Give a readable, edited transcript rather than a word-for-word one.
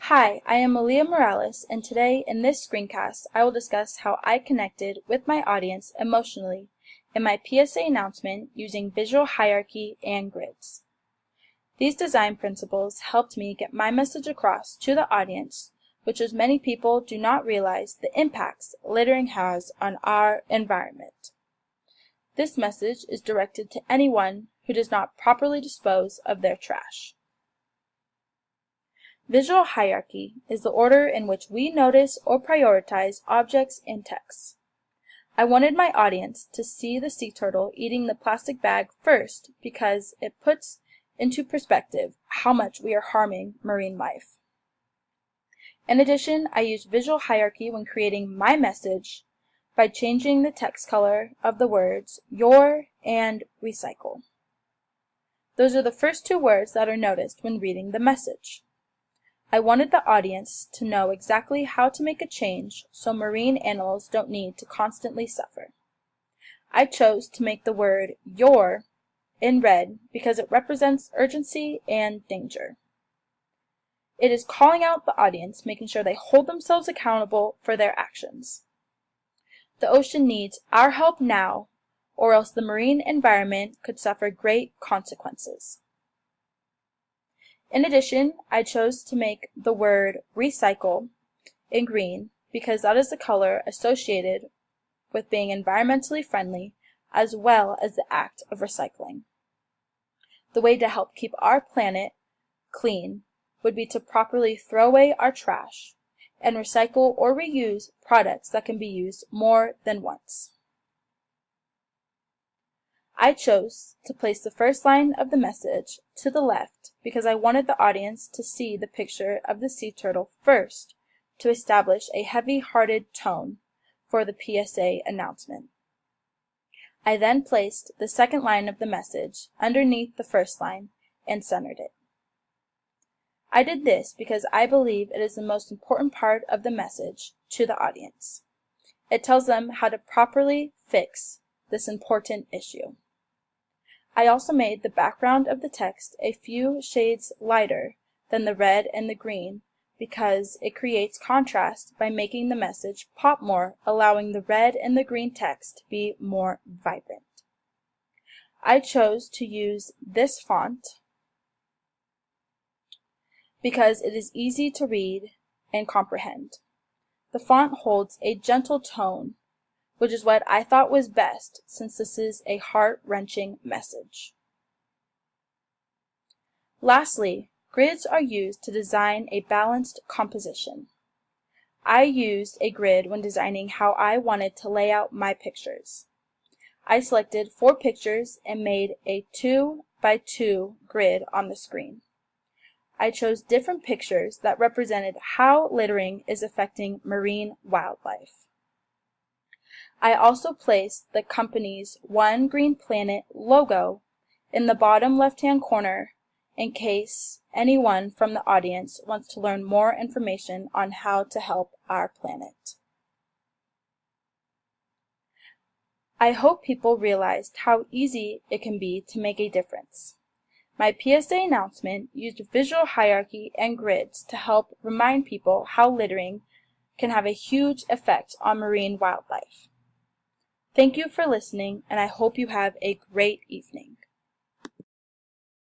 Hi, I am Malia Morales, and today in this screencast, I will discuss how I connected with my audience emotionally in my PSA announcement using visual hierarchy and grids. These design principles helped me get my message across to the audience, which is many people do not realize the impacts littering has on our environment. This message is directed to anyone who does not properly dispose of their trash. Visual hierarchy is the order in which we notice or prioritize objects and texts. I wanted my audience to see the sea turtle eating the plastic bag first because it puts into perspective how much we are harming marine life. In addition, I used visual hierarchy when creating my message by changing the text color of the words your and recycle. Those are the first two words that are noticed when reading the message. I wanted the audience to know exactly how to make a change so marine animals don't need to constantly suffer. I chose to make the word your in red because it represents urgency and danger. It is calling out the audience, making sure they hold themselves accountable for their actions. The ocean needs our help now, or else the marine environment could suffer great consequences. In addition, I chose to make the word recycle in green because that is the color associated with being environmentally friendly as well as the act of recycling. The way to help keep our planet clean would be to properly throw away our trash and recycle or reuse products that can be used more than once. I chose to place the first line of the message to the left because I wanted the audience to see the picture of the sea turtle first to establish a heavy-hearted tone for the PSA announcement. I then placed the second line of the message underneath the first line and centered it. I did this because I believe it is the most important part of the message to the audience. It tells them how to properly fix this important issue. I also made the background of the text a few shades lighter than the red and the green because it creates contrast by making the message pop more, allowing the red and the green text to be more vibrant. I chose to use this font because it is easy to read and comprehend. The font holds a gentle tone, which is what I thought was best since this is a heart-wrenching message. Lastly, grids are used to design a balanced composition. I used a grid when designing how I wanted to lay out my pictures. I selected 4 pictures and made a 2 by 2 grid on the screen. I chose different pictures that represented how littering is affecting marine wildlife. I also placed the company's One Green Planet logo in the bottom left-hand corner in case anyone from the audience wants to learn more information on how to help our planet. I hope people realized how easy it can be to make a difference. My PSA announcement used visual hierarchy and grids to help remind people how littering can have a huge effect on marine wildlife. Thank you for listening, and I hope you have a great evening.